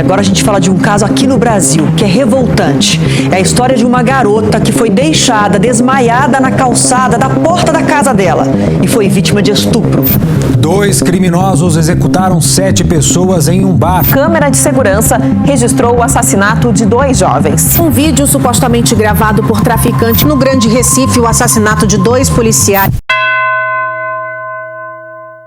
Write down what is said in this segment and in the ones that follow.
Agora a gente fala de um caso aqui no Brasil que é revoltante. É a história de uma garota que foi deixada desmaiada na calçada da porta da casa dela e foi vítima de estupro. 2 criminosos executaram 7 pessoas em um bar. Câmera de segurança registrou o assassinato de 2 jovens. Um vídeo supostamente gravado por traficante no Grande Recife, o assassinato de 2 policiais.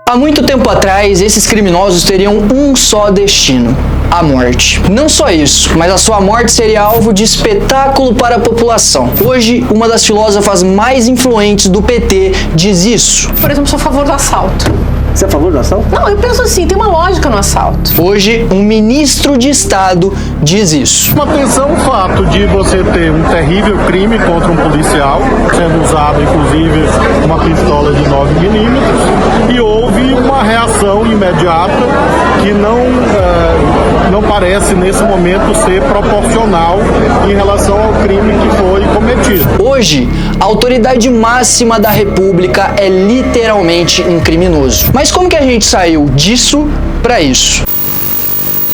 Há muito tempo atrás, esses criminosos teriam um só destino: a morte. Não só isso, mas a sua morte seria alvo de espetáculo para a população. Hoje, uma das filósofas mais influentes do PT diz isso. Por exemplo, sou a favor do assalto. Você é a favor do assalto? Não, eu penso assim, tem uma lógica no assalto. Hoje, um ministro de Estado diz isso. Atenção o fato de você ter um terrível crime contra um policial, sendo usado inclusive uma pistola de 9mm, e houve uma reação imediata que não parece nesse momento ser proporcional em relação ao crime que foi cometido. Hoje, a autoridade máxima da República é literalmente um criminoso. Mas como que a gente saiu disso para isso?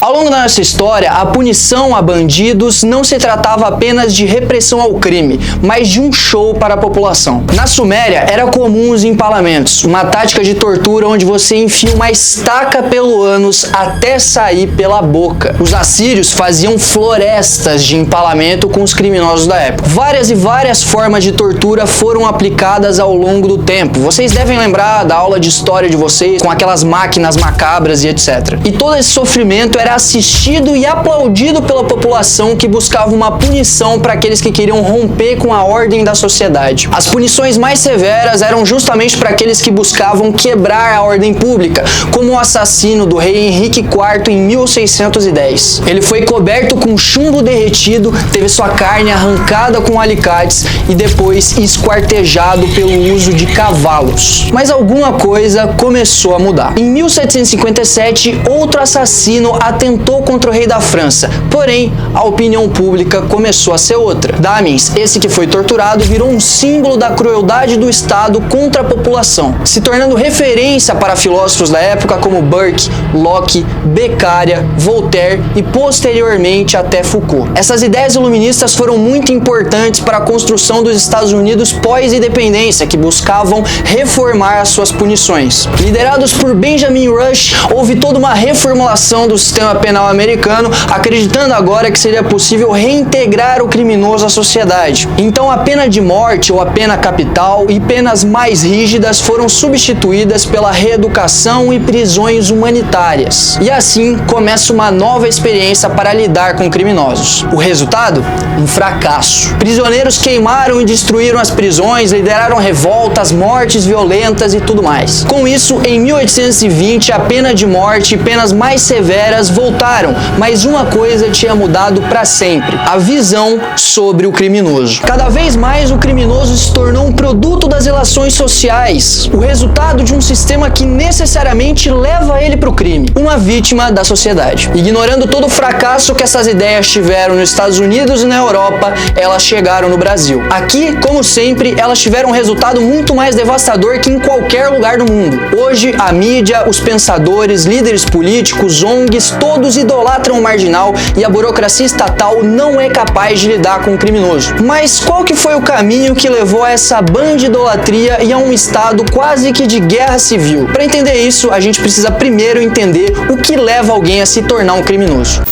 Ao longo da nossa história, a punição a bandidos não se tratava apenas de repressão ao crime, mas de um show para a população. Na Suméria, era comum os empalamentos, uma tática de tortura onde você enfia uma estaca pelo ânus até sair pela boca. Os assírios faziam florestas de empalamento com os criminosos da época. Várias e várias formas de tortura foram aplicadas ao longo do tempo. Vocês devem lembrar da aula de história de vocês, com aquelas máquinas macabras e etc. E todo esse sofrimento era assistido e aplaudido pela população que buscava uma punição para aqueles que queriam romper com a ordem da sociedade. As punições mais severas eram justamente para aqueles que buscavam quebrar a ordem pública, como o assassino do rei Henrique IV em 1610. Ele foi coberto com chumbo derretido, teve sua carne arrancada com alicates e depois esquartejado pelo uso de cavalos. Mas alguma coisa começou a mudar. Em 1757, outro assassino atentou contra o rei da França, porém, a opinião pública começou a ser outra. Damens, esse que foi torturado, virou um símbolo da crueldade do Estado contra a população, se tornando referência para filósofos da época como Burke, Locke, Beccaria, Voltaire e posteriormente até Foucault. Essas ideias iluministas foram muito importantes para a construção dos Estados Unidos pós-independência, que buscavam reformar as suas punições. Liderados por Benjamin Rush, houve toda uma reformulação do sistema penal americano, acreditando agora que seria possível reintegrar o criminoso à sociedade. Então a pena de morte ou a pena capital e penas mais rígidas foram substituídas pela reeducação e prisões humanitárias. E assim começa uma nova experiência para lidar com criminosos. O resultado? Um fracasso. Prisioneiros queimaram e destruíram as prisões, lideraram revoltas, mortes violentas e tudo mais. Com isso, em 1820, a pena de morte e penas mais severas voltaram, mas uma coisa tinha mudado para sempre: a visão sobre o criminoso. Cada vez mais o criminoso se tornou um produto das relações sociais, o resultado de um sistema que necessariamente leva ele para o crime, uma vítima da sociedade. Ignorando todo o fracasso que essas ideias tiveram nos Estados Unidos e na Europa, elas chegaram no Brasil. Aqui, como sempre, elas tiveram um resultado muito mais devastador que em qualquer lugar do mundo. Hoje, a mídia, os pensadores, líderes políticos, ONGs, todos idolatram o marginal e a burocracia estatal não é capaz de lidar com o criminoso. Mas qual que foi o caminho que levou a essa bandidolatria e a um estado quase que de guerra civil? Para entender isso, a gente precisa primeiro entender o que leva alguém a se tornar um criminoso.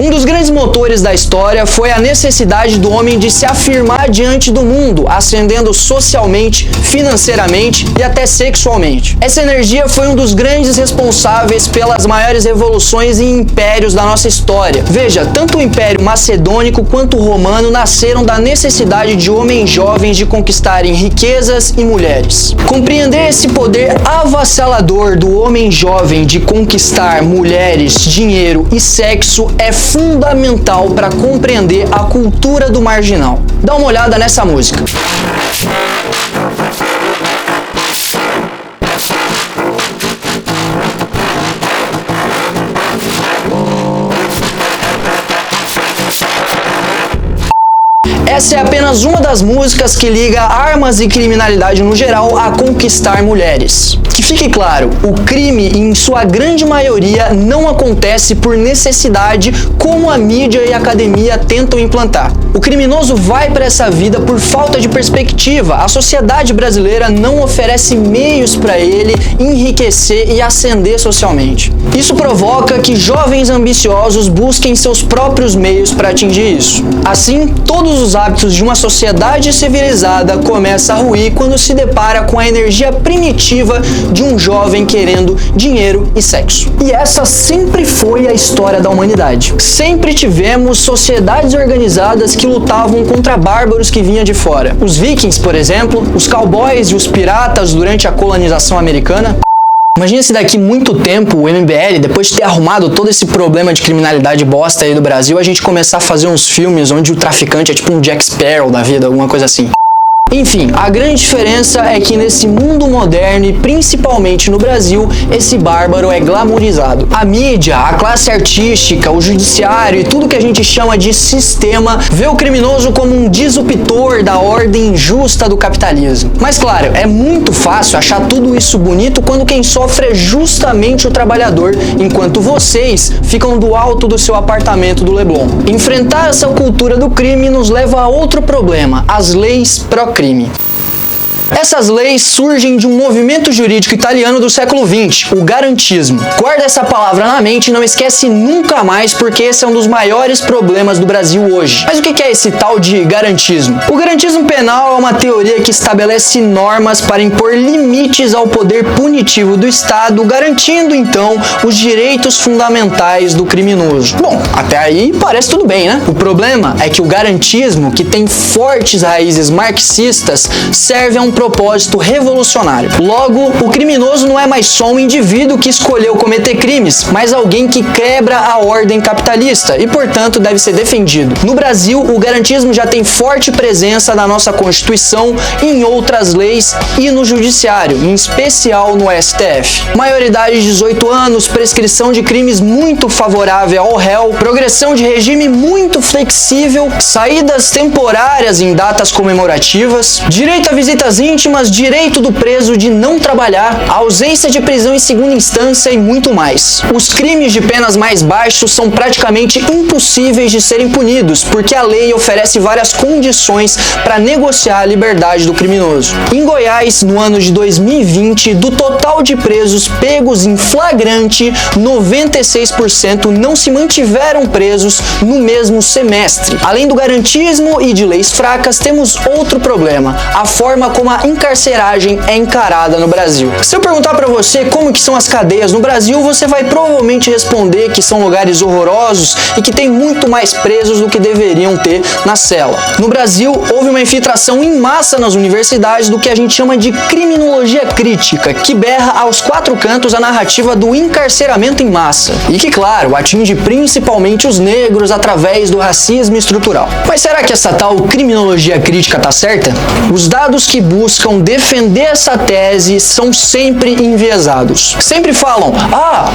Um dos grandes motores da história foi a necessidade do homem de se afirmar diante do mundo, ascendendo socialmente, financeiramente e até sexualmente. Essa energia foi um dos grandes responsáveis pelas maiores revoluções e impérios da nossa história. Veja, tanto o Império Macedônico quanto o Romano nasceram da necessidade de homens jovens de conquistarem riquezas e mulheres. Compreender esse poder avassalador do homem jovem de conquistar mulheres, dinheiro e sexo é fundamental para compreender a cultura do marginal. Dá uma olhada nessa música. Essa é apenas uma das músicas que liga armas e criminalidade no geral a conquistar mulheres. Que fique claro, o crime, em sua grande maioria, não acontece por necessidade, como a mídia e a academia tentam implantar. O criminoso vai para essa vida por falta de perspectiva. A sociedade brasileira não oferece meios para ele enriquecer e ascender socialmente. Isso provoca que jovens ambiciosos busquem seus próprios meios para atingir isso. Assim, todos os hábitos de uma sociedade civilizada começam a ruir quando se depara com a energia primitiva de um jovem querendo dinheiro e sexo. E essa sempre foi a história da humanidade. Sempre tivemos sociedades organizadas que lutavam contra bárbaros que vinham de fora. Os vikings, por exemplo, os cowboys e os piratas durante a colonização americana. Imagina se daqui muito tempo o MBL, depois de ter arrumado todo esse problema de criminalidade bosta aí do Brasil, a gente começar a fazer uns filmes onde o traficante é tipo um Jack Sparrow da vida, alguma coisa assim. Enfim, a grande diferença é que nesse mundo moderno e principalmente no Brasil, esse bárbaro é glamourizado. A mídia, a classe artística, o judiciário e tudo que a gente chama de sistema vê o criminoso como um disruptor da ordem justa do capitalismo. Mas claro, é muito fácil achar tudo isso bonito quando quem sofre é justamente o trabalhador, enquanto vocês ficam do alto do seu apartamento do Leblon. Enfrentar essa cultura do crime nos leva a outro problema, as leis pró-crime. Essas leis surgem de um movimento jurídico italiano do século XX, o garantismo. Guarda essa palavra na mente e não esquece nunca mais, porque esse é um dos maiores problemas do Brasil hoje. Mas o que é esse tal de garantismo? O garantismo penal é uma teoria que estabelece normas para impor limites ao poder punitivo do Estado, garantindo então os direitos fundamentais do criminoso. Bom, até aí parece tudo bem, né? O problema é que o garantismo, que tem fortes raízes marxistas, serve a um propósito revolucionário. Logo, o criminoso não é mais só um indivíduo que escolheu cometer crimes, mas alguém que quebra a ordem capitalista e, portanto, deve ser defendido. No Brasil, o garantismo já tem forte presença na nossa Constituição, em outras leis e no Judiciário, em especial no STF. Maioridade de 18 anos, prescrição de crimes muito favorável ao réu, progressão de regime muito flexível, saídas temporárias em datas comemorativas, direito a visitas íntimas, direito do preso de não trabalhar, ausência de prisão em segunda instância e muito mais. Os crimes de penas mais baixos são praticamente impossíveis de serem punidos, porque a lei oferece várias condições para negociar a liberdade do criminoso. Em Goiás, no ano de 2020, do total de presos pegos em flagrante, 96% não se mantiveram presos no mesmo semestre. Além do garantismo e de leis fracas, temos outro problema: a forma como a encarceragem é encarada no Brasil. Se eu perguntar para você como que são as cadeias no Brasil, você vai provavelmente responder que são lugares horrorosos e que tem muito mais presos do que deveriam ter na cela. No Brasil, houve uma infiltração em massa nas universidades do que a gente chama de criminologia crítica, que berra aos quatro cantos a narrativa do encarceramento em massa e que, claro, atinge principalmente os negros através do racismo estrutural. Mas será que essa tal criminologia crítica tá certa? Os dados que buscam defender essa tese são sempre enviesados. Sempre falam: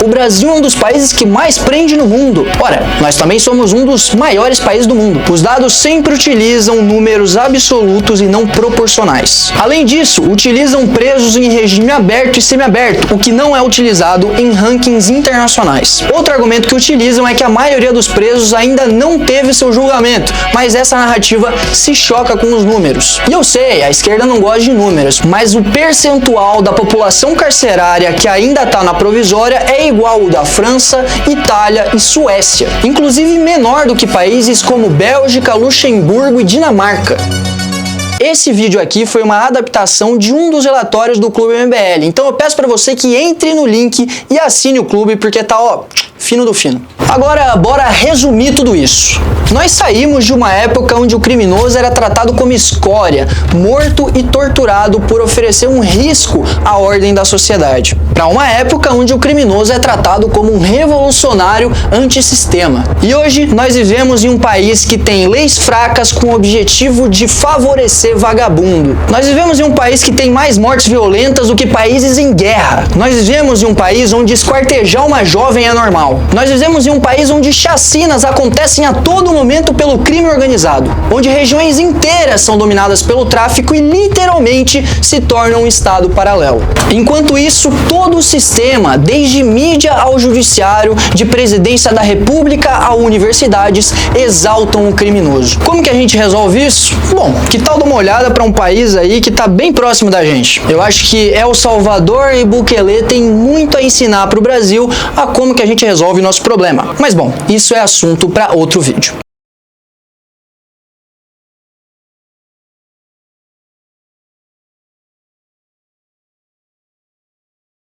o Brasil é um dos países que mais prende no mundo. Ora, nós também somos um dos maiores países do mundo. Os dados sempre utilizam números absolutos e não proporcionais. Além disso, utilizam presos em regime aberto e semiaberto, o que não é utilizado em rankings internacionais. Outro argumento que utilizam é que a maioria dos presos ainda não teve seu julgamento, mas essa narrativa se choca com os números. E eu sei, a esquerda não gosta de números, mas o percentual da população carcerária que ainda está na provisória é igual ao da França, Itália e Suécia, inclusive menor do que países como Bélgica, Luxemburgo e Dinamarca. Esse vídeo aqui foi uma adaptação de um dos relatórios do Clube MBL, então eu peço para você que entre no link e assine o clube, porque tá, fino do fino. Agora, bora resumir tudo isso. Nós saímos de uma época onde o criminoso era tratado como escória, morto e torturado por oferecer um risco à ordem da sociedade, para uma época onde o criminoso é tratado como um revolucionário antissistema. E hoje nós vivemos em um país que tem leis fracas com o objetivo de favorecer vagabundo. Nós vivemos em um país que tem mais mortes violentas do que países em guerra. Nós vivemos em um país onde esquartejar uma jovem é normal. mal. Nós vivemos em um país onde chacinas acontecem a todo momento pelo crime organizado, onde regiões inteiras são dominadas pelo tráfico e literalmente se tornam um estado paralelo. Enquanto isso, todo o sistema, desde mídia ao judiciário, de presidência da república a universidades, exaltam o criminoso. Como que a gente resolve isso? Bom, que tal dar uma olhada para um país aí que está bem próximo da gente? Eu acho que El Salvador e Bukele têm muito a ensinar para o Brasil a como que a gente resolve nosso problema. Mas bom, isso é assunto para outro vídeo.